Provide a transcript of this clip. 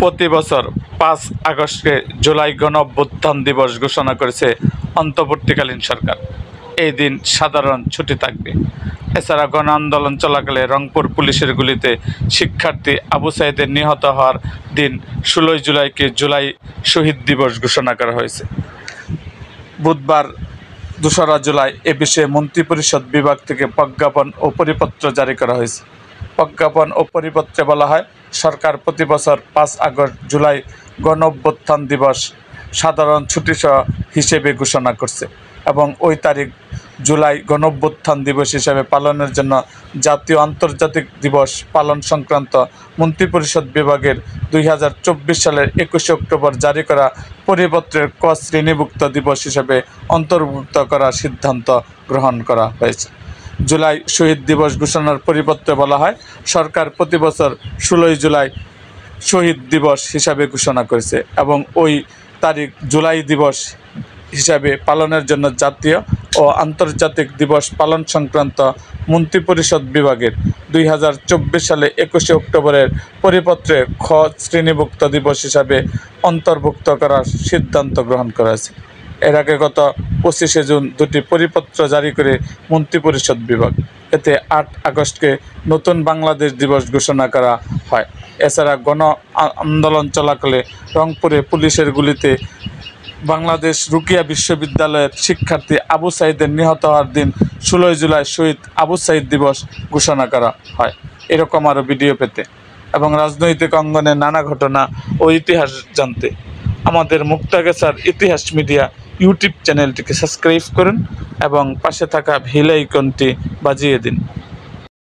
প্রতি বছর 5 আগস্টকে জুলাই গণঅভ্যুত্থান দিবস ঘোষণা করেছে অন্তর্বর্তীকালীন সরকার। এই দিন সাধারণ ছুটি থাকবে। এছাড়া গণ আন্দোলন চলাকালে রংপুর পুলিশের গুলিতে শিক্ষার্থী আবু সাঈদের নিহত হওয়ার দিন 16 জুলাইকে জুলাই শহীদ দিবস ঘোষণা করা হয়েছে। বুধবার 2রা জুলাই এ বিষয়ে মন্ত্রিপরিষদ বিভাগ থেকে প্রজ্ঞাপন ও পরিপত্র জারি করা হয়েছে। প্রজ্ঞাপন ও পরিপত্রে বলা হয়, সরকার প্রতি বছর 5 আগস্ট জুলাই গণঅভ্যুত্থান দিবস সাধারণ ছুটি হিসেবে ঘোষণা করছে এবং ওই তারিখ জুলাই গণঅভ্যুত্থান দিবস হিসেবে পালনের জন্য জাতীয় আন্তর্জাতিক দিবস পালন সংক্রান্ত মন্ত্রিপরিষদ বিভাগের 2024 সালের 21 অক্টোবর জারি করা পরিপত্রের ক শ্রেণীভুক্ত দিবস হিসেবে অন্তর্ভুক্ত করার সিদ্ধান্ত গ্রহণ করা হয়েছে। জুলাই শহীদ দিবস ঘোষণার পরিপত্রে বলা হয়, সরকার প্রতি বছর 16 জুলাই শহীদ দিবস হিসাবে ঘোষণা করেছে এবং ওই তারিখ জুলাই দিবস হিসাবে পালনের জন্য জাতীয় ও আন্তর্জাতিক দিবস পালন সংক্রান্ত মন্ত্রিপরিষদ বিভাগের 2024 সালে 21 অক্টোবরের পরিপত্রে খ শ্রেণীভুক্ত দিবস হিসাবে অন্তর্ভুক্ত করার সিদ্ধান্ত গ্রহণ করা হয়েছে। এর আগে গত 25 জুন দুটি পরিপত্র জারি করে মন্ত্রিপরিষদ বিভাগ। এতে 8 আগস্টকে নতুন বাংলাদেশ দিবস ঘোষণা করা হয়। এছাড়া গণ আন্দোলন চলাকালে রংপুরে পুলিশের গুলিতে বাংলাদেশ রুকিয়া বিশ্ববিদ্যালয়ের শিক্ষার্থী আবু সাঈদের নিহত হওয়ার দিন 16 জুলাই শহীদ আবু সাঈদ দিবস ঘোষণা করা হয়। এরকম আরও ভিডিও পেতে এবং রাজনৈতিক অঙ্গনের নানা ঘটনা ও ইতিহাস জানতে আমাদের মুক্তাগাছার ইতিহাস মিডিয়া ইউটিউব চ্যানেলটিকে সাবস্ক্রাইব করুন এবং পাশে থাকা বেল আইকনটি বাজিয়ে দিন।